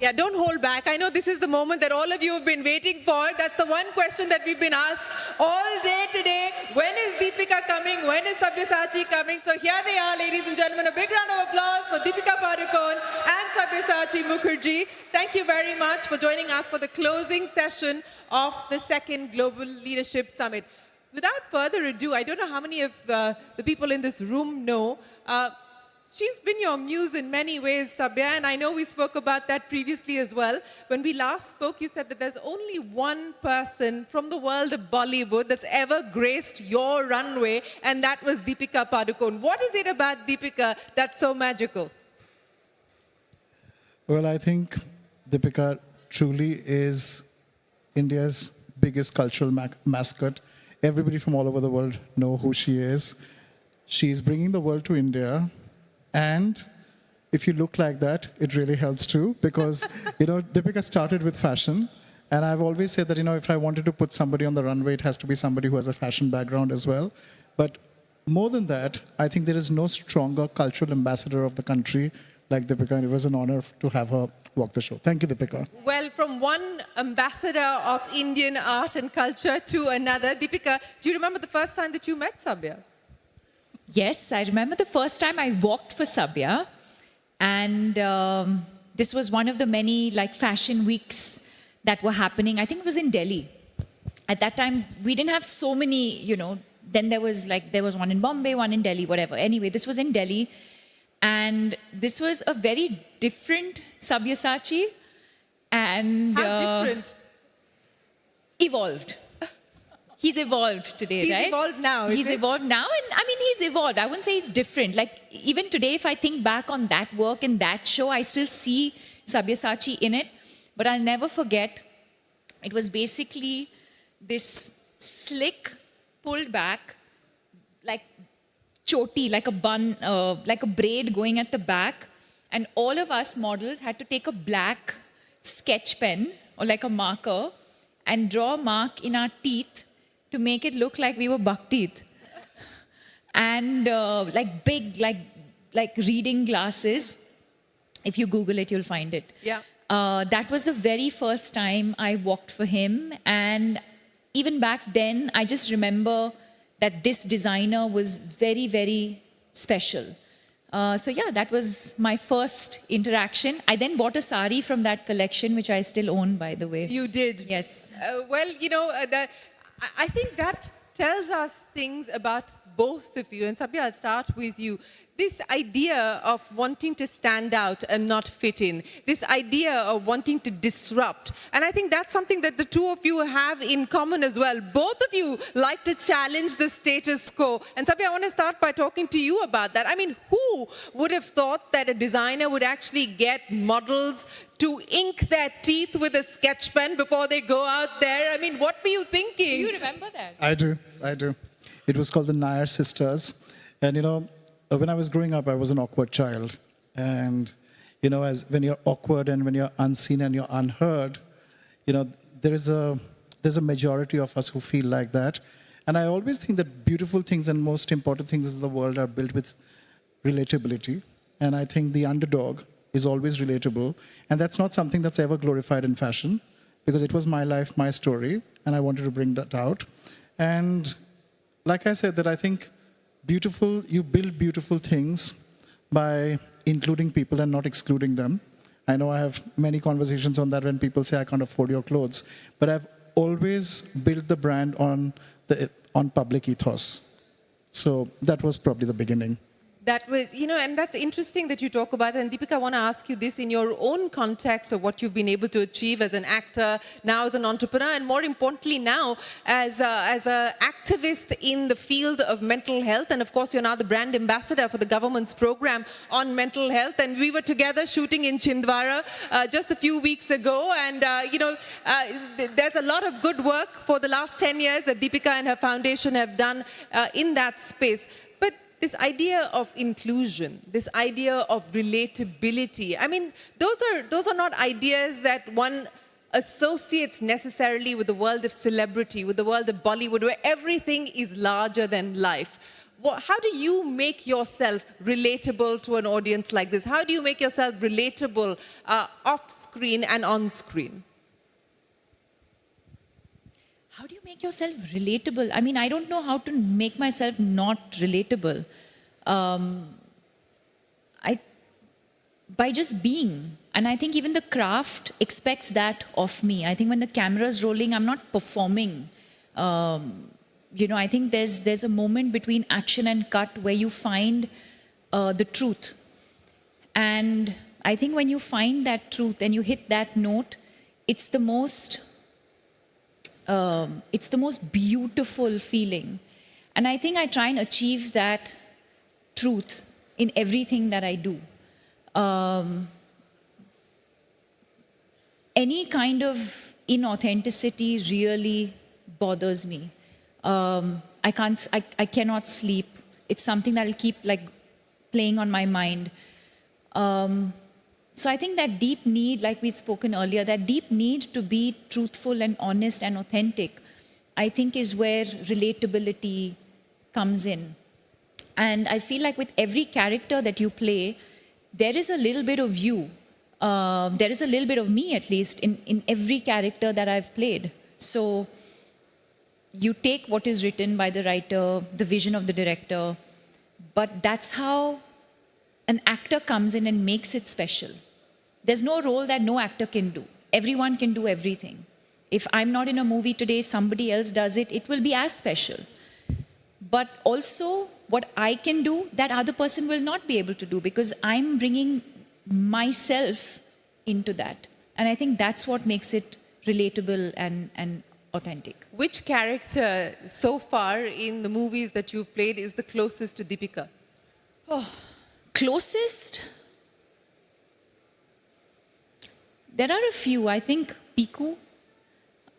Yeah, don't hold back. I know this is the moment that all of you have been waiting for. That's the one question that we've been asked all day today. When is Deepika coming? When is Sabyasachi coming? So here they are, ladies and gentlemen. A big round of applause for Deepika Padukone and Sabyasachi Mukherjee. Thank you very much for joining us for the closing session of the second Global Leadership Summit. Without further ado, I don't know how many of the people in this room know, she's been your muse in many ways, Sabya, and I know we spoke about that previously as well. When we last spoke, you said that there's only one person from the world of Bollywood that's ever graced your runway, and that was Deepika Padukone. What is it about Deepika that's so magical? Well, I think Deepika truly is India's biggest cultural mascot. Everybody from all over the world know who she is. She's bringing the world to India. And if you look like that, it really helps too, because, Deepika started with fashion. And I've always said that, if I wanted to put somebody on the runway, it has to be somebody who has a fashion background as well. But more than that, I think there is no stronger cultural ambassador of the country like Deepika, and it was an honor to have her walk the show. Thank you, Deepika. Well, from one ambassador of Indian art and culture to another, Deepika, do you remember the first time that you met Sabya? Yes, I remember the first time I walked for Sabya, and this was one of the many fashion weeks that were happening. I think it was in Delhi. At that time, we didn't have so many, then there was one in Bombay, one in Delhi, whatever. Anyway, this was in Delhi, and this was a very different Sabyasachi, and How different? Evolved. He's evolved today, right? He's evolved now, He's evolved now, and he's evolved. I wouldn't say he's different. Even today, if I think back on that work and that show, I still see Sabyasachi in it. But I'll never forget, it was basically this slick, pulled back, like choti, like a bun, like a braid going at the back. And all of us models had to take a black sketch pen or like a marker and draw a mark in our teeth to make it look like we were buck teeth. And big, like reading glasses. If you Google it, you'll find it. Yeah. That was the very first time I walked for him. And even back then, I just remember that this designer was very, very special. So yeah, that was my first interaction. I then bought a sari from that collection, which I still own, by the way. You did? Yes. I think that tells us things about both of you. And Sabya, I'll start with you. This idea of wanting to stand out and not fit in, this idea of wanting to disrupt. And I think that's something that the two of you have in common as well. Both of you like to challenge the status quo. And Sabya, I want to start by talking to you about that. I mean, who would have thought that a designer would actually get models to ink their teeth with a sketch pen before they go out there? I mean, what were you thinking? Do you remember that? I do. It was called the Nair Sisters. And, when I was growing up, I was an awkward child. And, when you're awkward and when you're unseen and you're unheard, there's a majority of us who feel like that. And I always think that beautiful things and most important things in the world are built with relatability. And I think the underdog is always relatable. And that's not something that's ever glorified in fashion, because it was my life, my story, and I wanted to bring that out. And like I said, that I think you build beautiful things by including people and not excluding them. I know I have many conversations on that when people say I can't afford your clothes, but I've always built the brand on public ethos. So that was probably the beginning. That was, and that's interesting that you talk about it. And Deepika, I want to ask you this in your own context of what you've been able to achieve as an actor, now as an entrepreneur, and more importantly now as an activist in the field of mental health. And of course, you're now the brand ambassador for the government's program on mental health. And we were together shooting in Chhindwara just a few weeks ago. And, there's a lot of good work for the last 10 years that Deepika and her foundation have done in that space. This idea of inclusion, this idea of relatability, I mean, those are not ideas that one associates necessarily with the world of celebrity, with the world of Bollywood, where everything is larger than life. How do you make yourself relatable to an audience like this? How do you make yourself relatable off screen and on screen? How do you make yourself relatable? I mean, I don't know how to make myself not relatable. I by just being. And I think even the craft expects that of me. I think when the camera's rolling, I'm not performing. I think there's a moment between action and cut where you find the truth. And I think when you find that truth and you hit that note, it's the most beautiful feeling. And I think I try and achieve that truth in everything that I do. Any kind of inauthenticity really bothers me. I cannot sleep. It's something that'll keep like playing on my mind. So I think that deep need, like we'd spoken earlier, that deep need to be truthful and honest and authentic, I think is where relatability comes in. And I feel like with every character that you play, there is a little bit of you. There is a little bit of me, at least, in every character that I've played. So you take what is written by the writer, the vision of the director, but that's how an actor comes in and makes it special. There's no role that no actor can do. Everyone can do everything. If I'm not in a movie today, somebody else does it, it will be as special. But also, what I can do, that other person will not be able to do, because I'm bringing myself into that. And I think that's what makes it relatable and authentic. Which character so far in the movies that you've played is the closest to Deepika? Closest? There are a few. I think Piku.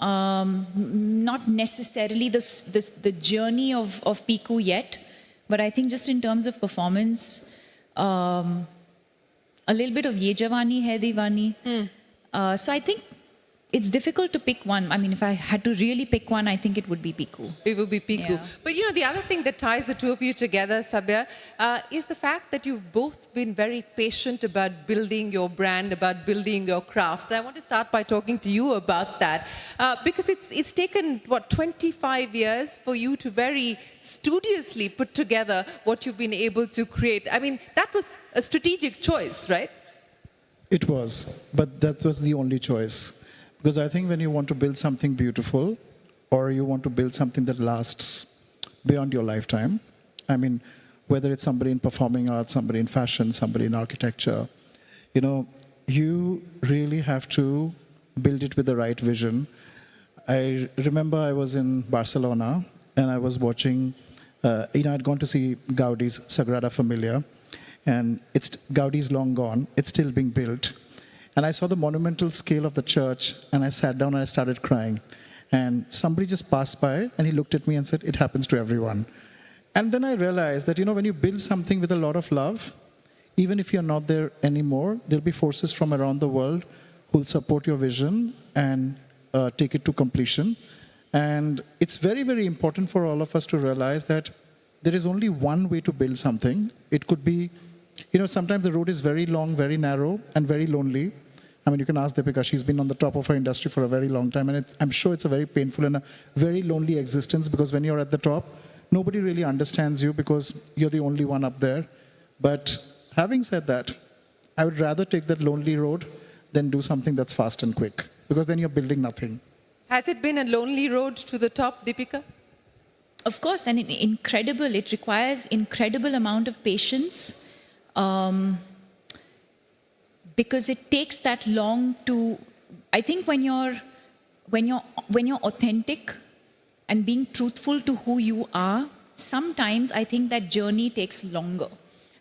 Not necessarily the journey of Piku yet, but I think just in terms of performance, a little bit of Ye Jawani Hai Deewani. So I think it's difficult to pick one. I mean, if I had to really pick one, I think it would be Piku. It would be Piku. Yeah. But the other thing that ties the two of you together, Sabya, is the fact that you've both been very patient about building your brand, about building your craft. I want to start by talking to you about that. Because it's taken, 25 years for you to very studiously put together what you've been able to create. I mean, that was a strategic choice, right? It was, but that was the only choice. Because I think when you want to build something beautiful, or you want to build something that lasts beyond your lifetime, I mean, whether it's somebody in performing arts, somebody in fashion, somebody in architecture, you really have to build it with the right vision. I remember I was in Barcelona, and I was watching, I'd gone to see Gaudi's Sagrada Familia, and Gaudi's long gone, it's still being built. And I saw the monumental scale of the church, and I sat down and I started crying. And somebody just passed by, and he looked at me and said, "It happens to everyone." And then I realized that, when you build something with a lot of love, even if you're not there anymore, there'll be forces from around the world who'll support your vision and take it to completion. And it's very, very important for all of us to realize that there is only one way to build something. It could be, sometimes the road is very long, very narrow, and very lonely. I mean, you can ask Deepika, she's been on the top of her industry for a very long time, and I'm sure it's a very painful and a very lonely existence, because when you're at the top, nobody really understands you because you're the only one up there. But having said that, I would rather take that lonely road than do something that's fast and quick, because then you're building nothing. Has it been a lonely road to the top, Deepika? Of course, and it requires incredible amount of patience. Because it takes that long to, I think when you're authentic and being truthful to who you are, sometimes I think that journey takes longer.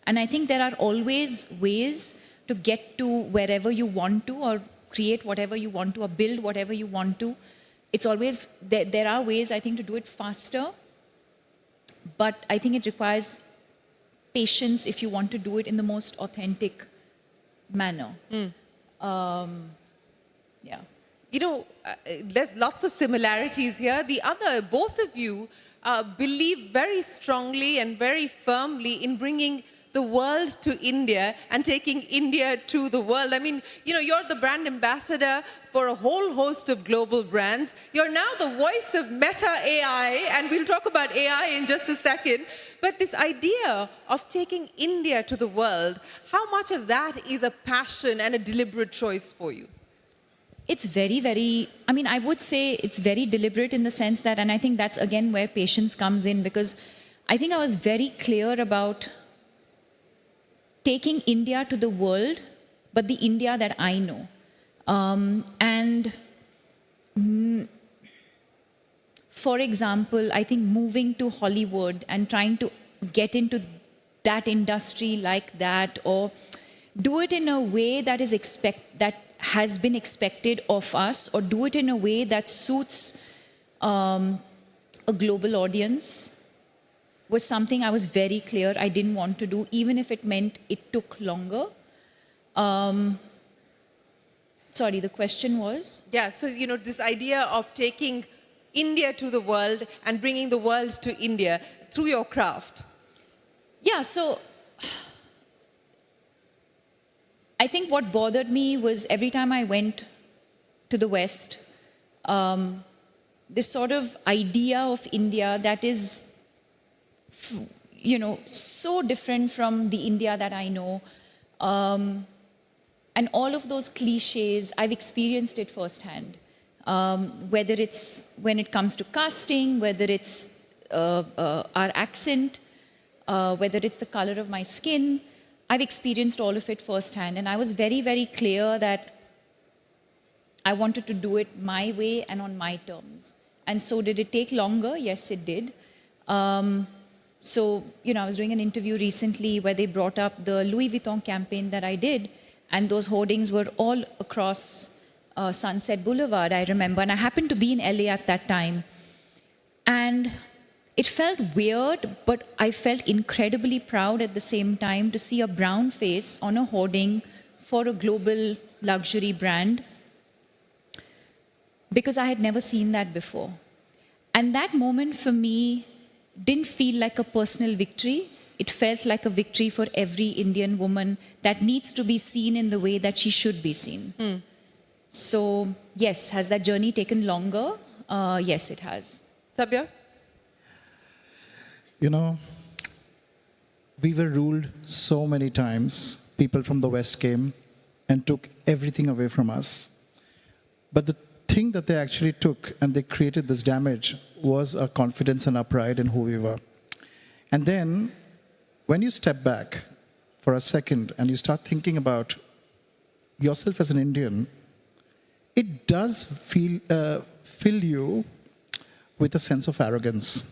And I think there are always ways to get to wherever you want to, or create whatever you want to, or build whatever you want to. It's always, there are ways, I think, to do it faster. But I think it requires patience if you want to do it in the most authentic manner. Yeah. There's lots of similarities here. Both of you believe very strongly and very firmly in bringing the world to India and taking India to the world. I mean, you're the brand ambassador for a whole host of global brands. You're now the voice of Meta AI, and we'll talk about AI in just a second. But this idea of taking India to the world, how much of that is a passion and a deliberate choice for you? It's very, very, I mean, I would say it's very deliberate in the sense that, and I think that's again where patience comes in, because I think I was very clear about taking India to the world, but the India that I know. For example, I think moving to Hollywood and trying to get into that industry like that, or do it in a way that that has been expected of us, or do it in a way that suits a global audience, was something I was very clear I didn't want to do, even if it meant it took longer. Sorry, the question was? Yeah, so, this idea of taking India to the world and bringing the world to India through your craft. Yeah, so I think what bothered me was every time I went to the West, this sort of idea of India that is, so different from the India that I know. And all of those cliches, I've experienced it firsthand. Whether it's when it comes to casting, whether it's our accent, whether it's the color of my skin, I've experienced all of it firsthand. And I was very, very clear that I wanted to do it my way and on my terms. And so did it take longer? Yes, it did. So, I was doing an interview recently where they brought up the Louis Vuitton campaign that I did, and those hoardings were all across Sunset Boulevard, I remember. And I happened to be in LA at that time. And it felt weird, but I felt incredibly proud at the same time to see a brown face on a hoarding for a global luxury brand, because I had never seen that before. And that moment for me didn't feel like a personal victory. It felt like a victory for every Indian woman that needs to be seen in the way that she should be seen. So, yes, has that journey taken longer? Yes, it has. Sabya? We were ruled so many times. People from the West came and took everything away from us. But the thing that they actually took and they created this damage was our confidence and our pride in who we were. And then when you step back for a second and you start thinking about yourself as an Indian, it does fill you with a sense of arrogance.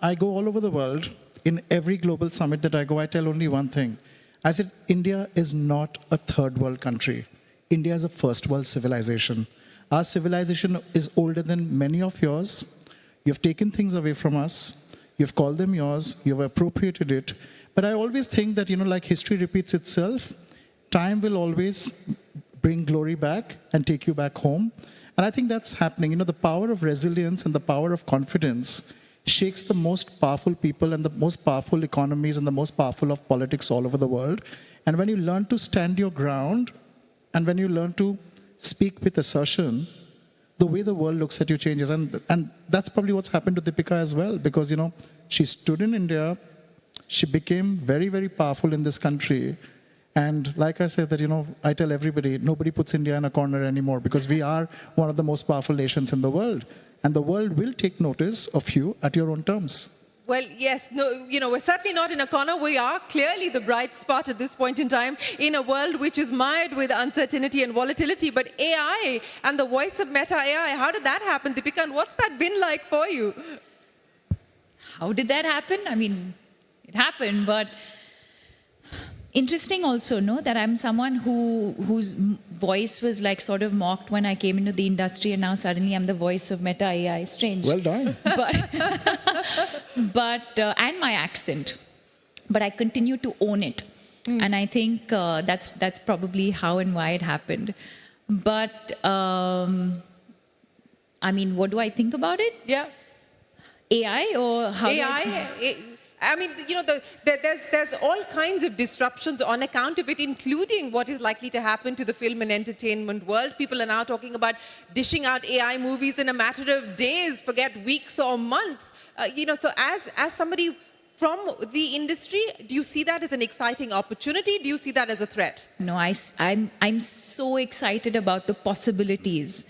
I go all over the world. In every global summit that I go, I tell only one thing. I said, India is not a third world country. India is a first world civilization. Our civilization is older than many of yours. You've taken things away from us. You've called them yours. You've appropriated it. But I always think that, like history repeats itself, time will always bring glory back and take you back home. And I think that's happening. The power of resilience and the power of confidence shakes the most powerful people and the most powerful economies and the most powerful of politics all over the world. And when you learn to stand your ground and when you learn to speak with assertion, the way the world looks at you changes. And that's probably what's happened to Deepika as well, because, she stood in India, she became very, very powerful in this country. And like I said, that, I tell everybody, nobody puts India in a corner anymore, because we are one of the most powerful nations in the world. And the world will take notice of you at your own terms. Well, yes, no, we're certainly not in a corner. We are clearly the bright spot at this point in time in a world which is mired with uncertainty and volatility. But AI and the voice of Meta AI, how did that happen, Deepika? And what's that been like for you? How did that happen? I mean, it happened, but interesting also, no, that I'm someone whose voice was like sort of mocked when I came into the industry, and now suddenly I'm the voice of Meta AI. Strange. Well done. But and my accent, but I continue to own it, and I think that's probably how and why it happened. But I mean, what do I think about it? Yeah. AI or how? do AI, I mean, you know, there's all kinds of disruptions on account of it, including what is likely to happen to the film and entertainment world. People are now talking about dishing out AI movies in a matter of days, forget weeks or months. You know, so as somebody from the industry, do you see that as an exciting opportunity? Do you see that as a threat? No, I'm so excited about the possibilities.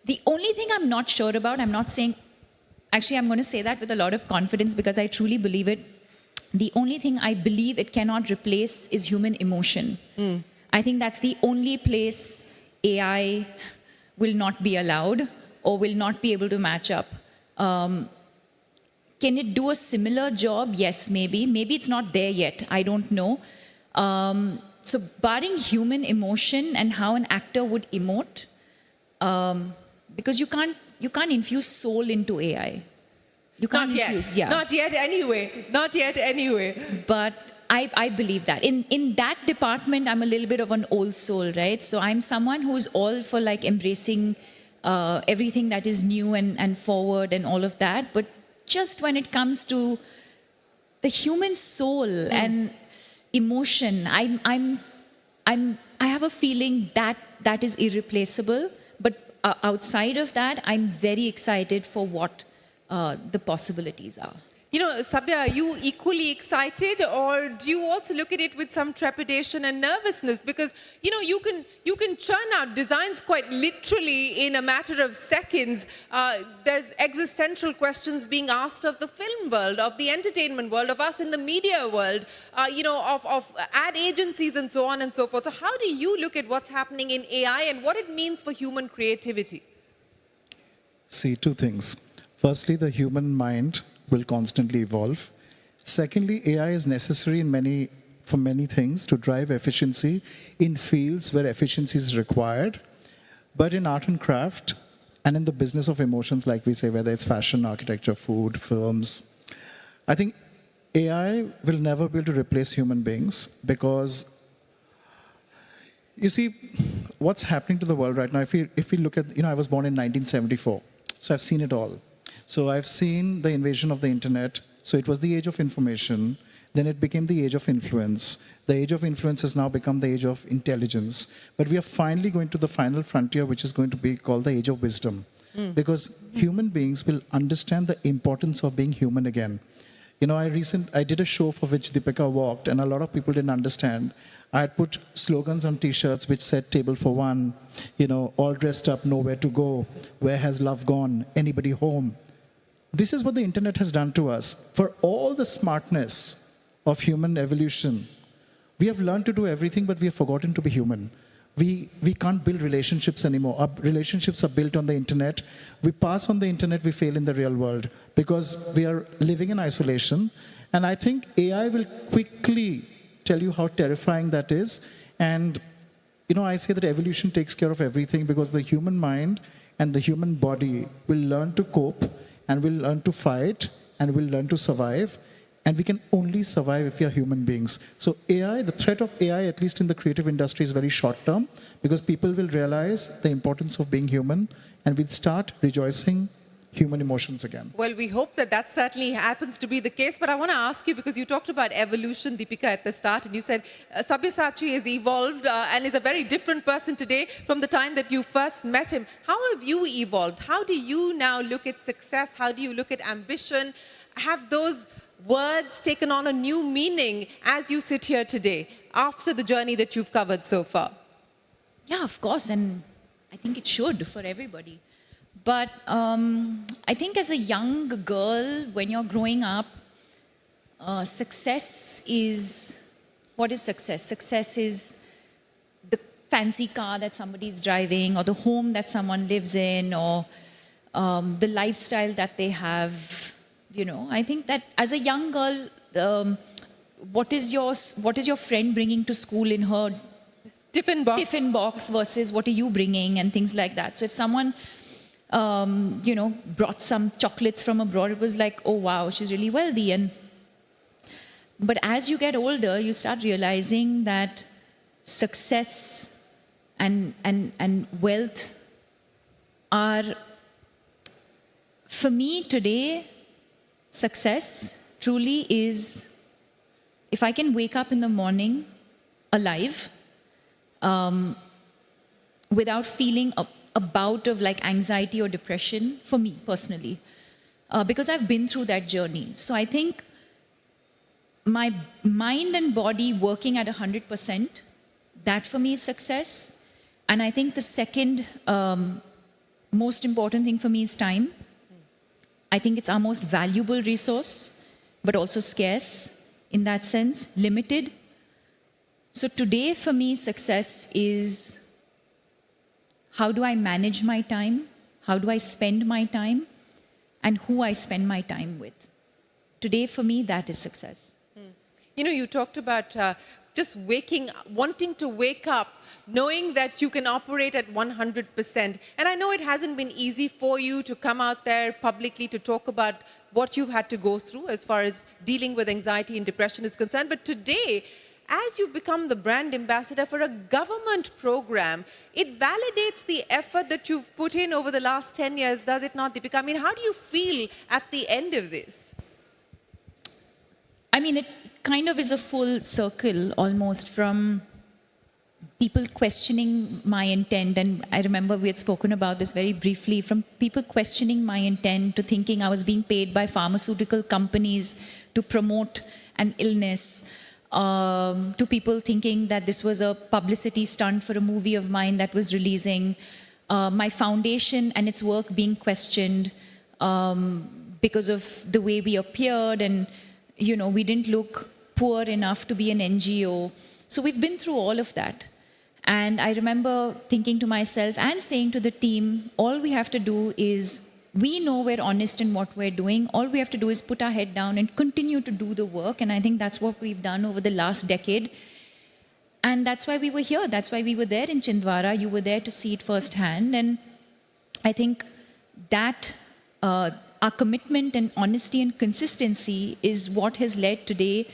The only thing I'm not sure about, I'm not saying, actually, I'm going to say that with a lot of confidence because I truly believe it. The only thing I believe it cannot replace is human emotion. I think that's the only place AI will not be allowed or will not be able to match up. Can it do a similar job? Yes, maybe. Maybe it's not there yet. I don't know. So barring human emotion and how an actor would emote, because you can't infuse soul into AI. You can't Not yet. infuse, yeah. Not yet anyway. Not yet anyway. But I believe that. In that department, I'm a little bit of an old soul, right? So I'm someone who's all for like embracing everything that is new and forward and all of that. But just when it comes to the human soul and emotion, I have a feeling that is irreplaceable. But outside of that, I'm very excited for what the possibilities are. You know, Sabya, are you equally excited, or do you also look at it with some trepidation and nervousness? Because, you know, you can churn out designs quite literally in a matter of seconds. There's existential questions being asked of the film world, of the entertainment world, of us in the media world, you know, of ad agencies and so on and so forth. So how do you look at what's happening in AI and what it means for human creativity? See, two things. Firstly, the human mind will constantly evolve. Secondly, AI is necessary for many things to drive efficiency in fields where efficiency is required. But in art and craft and in the business of emotions, like we say, whether it's fashion, architecture, food, films, I think AI will never be able to replace human beings because, you see, what's happening to the world right now, if we look at, you know, I was born in 1974, so I've seen it all. So I've seen the invasion of the internet. So it was the age of information. Then it became the age of influence. The age of influence has now become the age of intelligence. But we are finally going to the final frontier, which is going to be called the age of wisdom. Because human beings will understand the importance of being human again. You know, I did a show for which Deepika walked, and a lot of people didn't understand. I had put slogans on T-shirts which said "Table for one," you know, all dressed up, nowhere to go. Where has love gone? Anybody home? This is what the internet has done to us. For all the smartness of human evolution, we have learned to do everything, but we have forgotten to be human. We can't build relationships anymore. Our relationships are built on the internet. We pass on the internet, we fail in the real world because we are living in isolation. And I think AI will quickly tell you how terrifying that is. And, you know, I say that evolution takes care of everything because the human mind and the human body will learn to cope and will learn to fight and will learn to survive. And we can only survive if we are human beings. So AI, the threat of AI, at least in the creative industry, is very short term because people will realize the importance of being human and will start rejoicing human emotions again. Well, we hope that that certainly happens to be the case. But I want to ask you, because you talked about evolution, Deepika, at the start, and you said Sabyasachi has evolved and is a very different person today from the time that you first met him. How have you evolved? How do you now look at success? How do you look at ambition? Have those words taken on a new meaning as you sit here today after the journey that you've covered so far? Yeah, of course, and I think it should for everybody. But I think as a young girl, when you're growing up, success is, what is success? Success is the fancy car that somebody's driving, or the home that someone lives in, or the lifestyle that they have. You know, I think that as a young girl, what is your friend bringing to school in her Tiffin box versus what are you bringing and things like that. So if someone, you know, brought some chocolates from abroad, it was like, oh wow, she's really wealthy. But as you get older, you start realizing that success and wealth are, for me today, success truly is if I can wake up in the morning alive, without feeling a bout of like anxiety or depression, for me personally, because I've been through that journey. So I think my mind and body working at 100%, that for me is success. And I think the second most important thing for me is time. I think it's our most valuable resource, but also scarce in that sense, limited. So today for me, success is how do I manage my time? How do I spend my time? And who I spend my time with. Today for me, that is success. You know, you talked about just wanting to wake up, knowing that you can operate at 100%. And I know it hasn't been easy for you to come out there publicly to talk about what you've had to go through as far as dealing with anxiety and depression is concerned. But today, as you become the brand ambassador for a government program, it validates the effort that you've put in over the last 10 years, does it not, Deepika? I mean, how do you feel at the end of this? I mean, it kind of is a full circle almost from people questioning my intent. And I remember we had spoken about this very briefly, from people questioning my intent to thinking I was being paid by pharmaceutical companies to promote an illness, to people thinking that this was a publicity stunt for a movie of mine that was releasing, my foundation and its work being questioned because of the way we appeared, and you know, we didn't look poor enough to be an NGO. So we've been through all of that. And I remember thinking to myself and saying to the team, all we have to do is, we know we're honest in what we're doing. All we have to do is put our head down and continue to do the work. And I think that's what we've done over the last decade. And that's why we were here. That's why we were there in Chhindwara. You were there to see it firsthand. And I think that our commitment and honesty and consistency is what has led today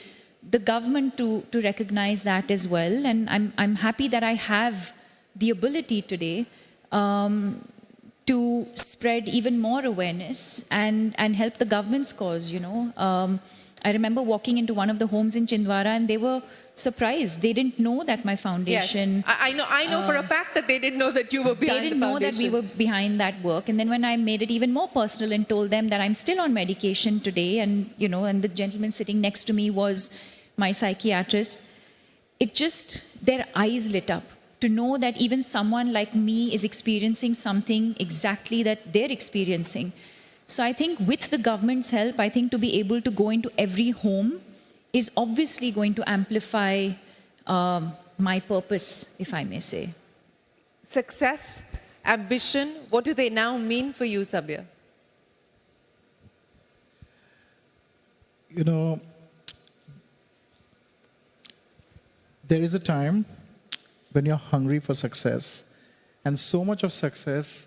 the government to recognize that as well. And I'm happy that I have the ability today to spread even more awareness and help the government's cause, you know. I remember walking into one of the homes in Chhindwara and they were surprised. They didn't know that my foundation... Yes, I know for a fact that they didn't know that you were behind the foundation. They didn't know that we were behind that work. And then when I made it even more personal and told them that I'm still on medication today, and, you know, and the gentleman sitting next to me was my psychiatrist, it just, their eyes lit up to know that even someone like me is experiencing something exactly that they're experiencing. So I think with the government's help, I think to be able to go into every home is obviously going to amplify my purpose, if I may say. Success, ambition, what do they now mean for you, Sabya? You know, there is a time when you're hungry for success, and so much of success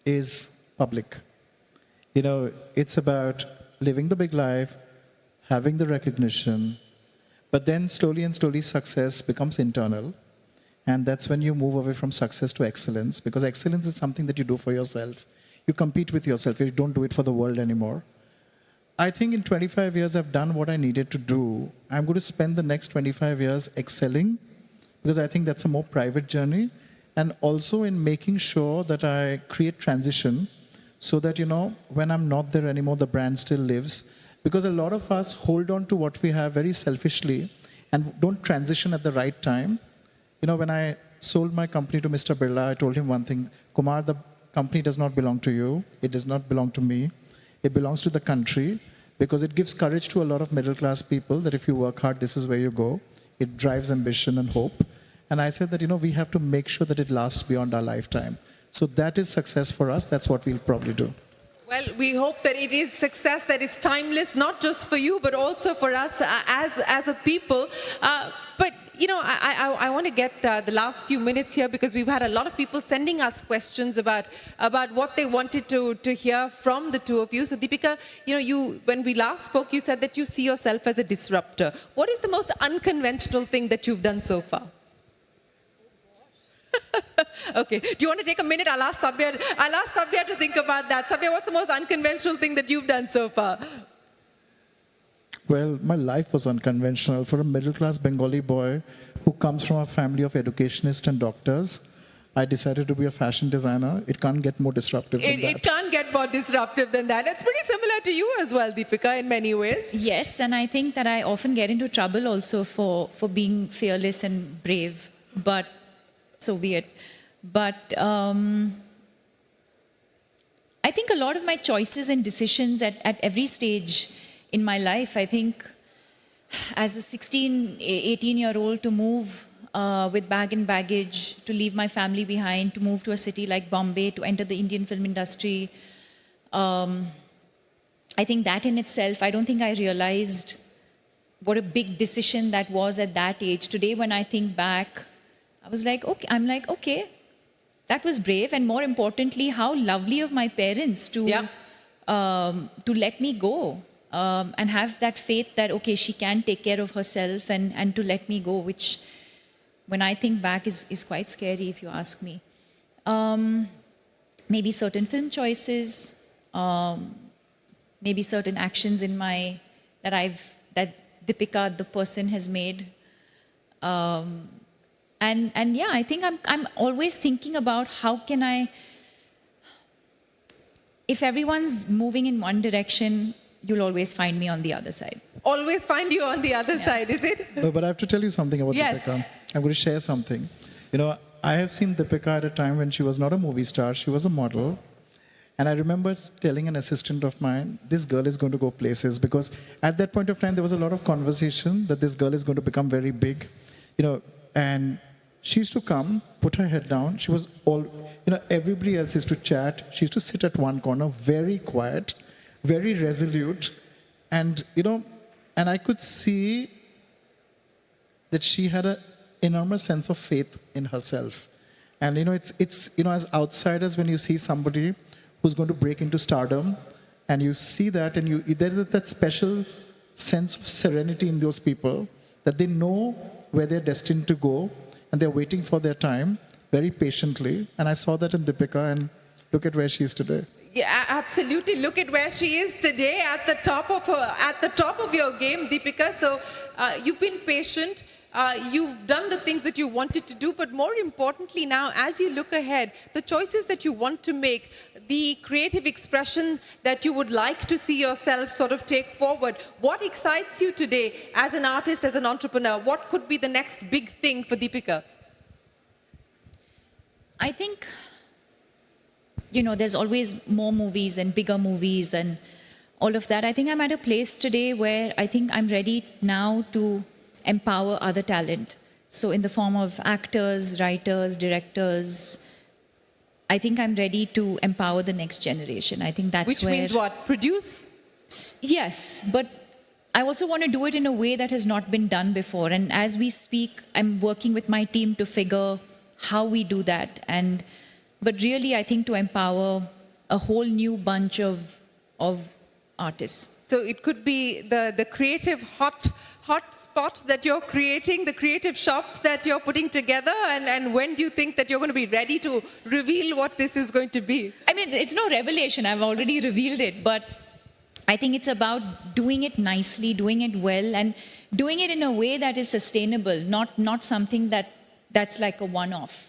is public. You know, it's about living the big life, having the recognition, but then slowly and slowly success becomes internal. And that's when you move away from success to excellence, because excellence is something that you do for yourself. You compete with yourself, you don't do it for the world anymore. I think in 25 years, I've done what I needed to do. I'm going to spend the next 25 years excelling, because I think that's a more private journey, and also in making sure that I create transition so that, you know, when I'm not there anymore, the brand still lives. Because a lot of us hold on to what we have very selfishly and don't transition at the right time. You know, when I sold my company to Mr. Birla, I told him one thing: Kumar, the company does not belong to you. It does not belong to me. It belongs to the country, because it gives courage to a lot of middle-class people that if you work hard, this is where you go. It drives ambition and hope. And I said that, you know, we have to make sure that it lasts beyond our lifetime. So that is success for us. That's what we'll probably do. Well, we hope that it is success that is timeless, not just for you, but also for us as a people. But, you know, I want to get the last few minutes here, because we've had a lot of people sending us questions about what they wanted to hear from the two of you. So, Deepika, you know, when we last spoke, you said that you see yourself as a disruptor. What is the most unconventional thing that you've done so far? Okay. Do you want to take a minute? I'll ask Sabya to think about that. Sabya, what's the most unconventional thing that you've done so far? Well, my life was unconventional. For a middle class Bengali boy who comes from a family of educationists and doctors, I decided to be a fashion designer. It can't get more disruptive than that. It can't get more disruptive than that. It's pretty similar to you as well, Deepika, in many ways. Yes, and I think that I often get into trouble also for being fearless and brave, but so be it. But I think a lot of my choices and decisions at every stage in my life, I think as a 16, 18-year-old to move with bag and baggage, to leave my family behind, to move to a city like Bombay, to enter the Indian film industry, I think that in itself, I don't think I realized what a big decision that was at that age. Today, when I think back, okay, that was brave, and more importantly, how lovely of my parents to let me go and have that faith that, okay, she can take care of herself and to let me go, which when I think back is quite scary, if you ask me. Maybe certain film choices, maybe certain actions in that Deepika, the person, has made. And yeah, I think I'm always thinking about how can if everyone's moving in one direction, you'll always find me on the other side. Always find you on the other side, is it? No, but I have to tell you something about Yes. Deepika. I'm going to share something. You know, I have seen Deepika at a time when she was not a movie star, she was a model. And I remember telling an assistant of mine, this girl is going to go places, because at that point of time, there was a lot of conversation that this girl is going to become very big, you know, and she used to come, put her head down. She was everybody else used to chat. She used to sit at one corner, very quiet, very resolute. And, and I could see that she had an enormous sense of faith in herself. And, it's as outsiders, when you see somebody who's going to break into stardom, and you see that, and there's that special sense of serenity in those people, that they know where they're destined to go, and they're waiting for their time very patiently. And I saw that in Deepika, and look at where she is today. Yeah, absolutely. Look at where she is today, at the top of your game, Deepika. So you've been patient. You've done the things that you wanted to do, but more importantly now, as you look ahead, the choices that you want to make, the creative expression that you would like to see yourself sort of take forward, what excites you today as an artist, as an entrepreneur? What could be the next big thing for Deepika? I think, there's always more movies and bigger movies and all of that. I think I'm at a place today where I think I'm ready now to empower other talent. So in the form of actors, writers, directors, I think I'm ready to empower the next generation. I think that's Which where... means what? Produce? Yes, but I also want to do it in a way that has not been done before. And as we speak, I'm working with my team to figure how we do that. But really, I think to empower a whole new bunch of artists. So it could be the creative hot spot that you're creating, the creative shop that you're putting together, and when do you think that you're going to be ready to reveal what this is going to be? I mean, it's no revelation. I've already revealed it, but I think it's about doing it nicely, doing it well, and doing it in a way that is sustainable, not something that's like a one-off.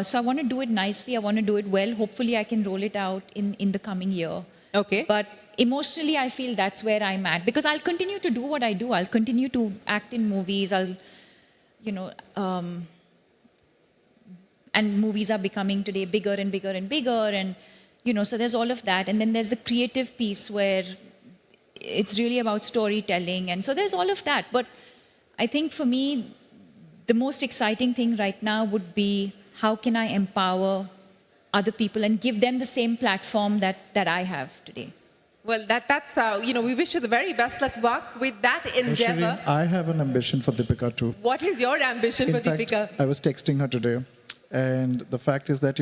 So I want to do it nicely. I want to do it well. Hopefully, I can roll it out in the coming year. Okay. But emotionally, I feel that's where I'm at, because I'll continue to do what I do. I'll continue to act in movies. And movies are becoming today bigger and bigger and bigger, and so there's all of that. And then there's the creative piece where it's really about storytelling, and so there's all of that. But I think for me, the most exciting thing right now would be how can I empower other people and give them the same platform that I have today. Well, that's we wish you the very best luck with that endeavor. Shireen, I have an ambition for Deepika too. What is your ambition for Deepika? I was texting her today, and the fact is that,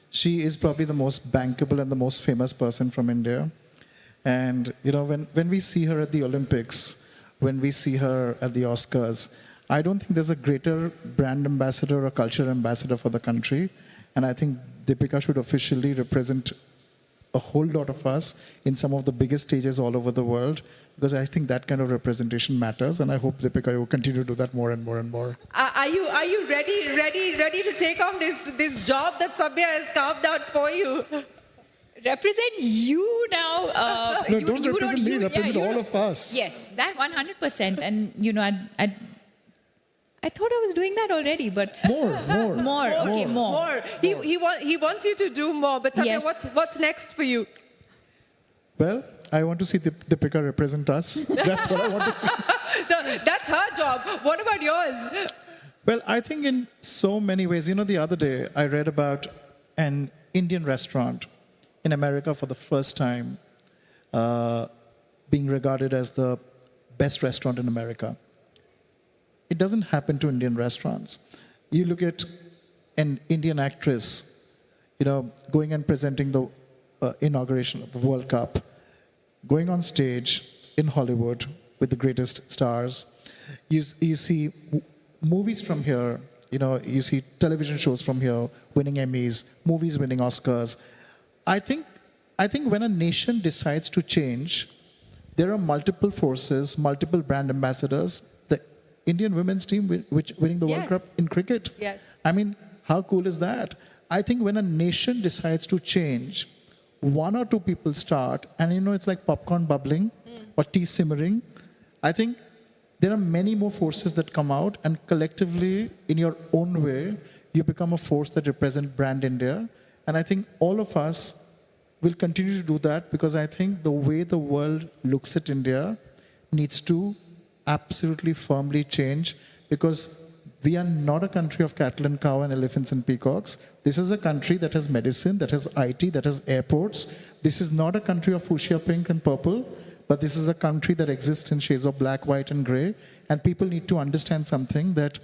she is probably the most bankable and the most famous person from India. And, when we see her at the Olympics, when we see her at the Oscars, I don't think there's a greater brand ambassador or culture ambassador for the country. And I think Deepika should officially represent a whole lot of us in some of the biggest stages all over the world, because I think that kind of representation matters, and I hope Deepika will continue to do that more and more and more. Are you ready to take on this job that Sabya has carved out for you? Represent you now. No, don't represent me, represent all of us. Yes, that 100%. And, I thought I was doing that already, but... More. Okay, more. More. He wants you to do more. But Sabya, Yes. what's next for you? Well, I want to see Deepika represent us. That's what I want to see. So that's her job. What about yours? Well, I think in so many ways. The other day I read about an Indian restaurant in America for the first time being regarded as the best restaurant in America. It doesn't happen to Indian restaurants. You look at an Indian actress, going and presenting the inauguration of the World Cup, going on stage in Hollywood with the greatest stars. You see movies from here, you see television shows from here winning Emmys, movies winning Oscars. I think when a nation decides to change, there are multiple forces, multiple brand ambassadors. The Indian women's team winning the World Yes. Cup in cricket. Yes. I mean, how cool is that? I think when a nation decides to change, one or two people start, and it's like popcorn bubbling or tea simmering. I think there are many more forces that come out, and collectively, in your own way, you become a force that represents brand India. And I think all of us will continue to do that, because I think the way the world looks at India needs to absolutely firmly change, because we are not a country of cattle and cow and elephants and peacocks. This is a country that has medicine, that has IT, that has airports. This is not a country of fuchsia pink and purple, but this is a country that exists in shades of black, white, and gray. And people need to understand something, that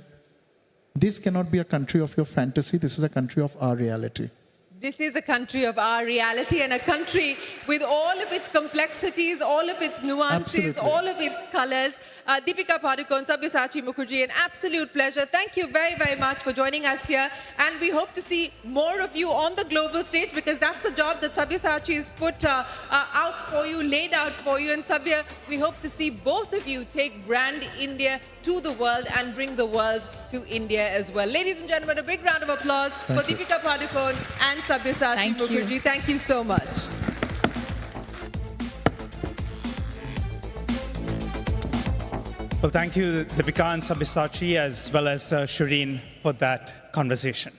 this cannot be a country of your fantasy. This is a country of our reality. This is a country of our reality, and a country with all of its complexities, all of its nuances, Absolutely. all of its colors. Deepika Padukone, Sabyasachi Mukherjee, an absolute pleasure. Thank you very, very much for joining us here. And we hope to see more of you on the global stage, because that's the job that Sabyasachi has put out for you, laid out for you. And Sabya, we hope to see both of you take brand India to the world and bring the world to India as well. Ladies and gentlemen, a big round of applause for you. Deepika Padukone and Sabyasachi Thank you. Mukherjee. Thank you so much. Well, thank you, Deepika and Sabyasachi, as well as Shireen, for that conversation.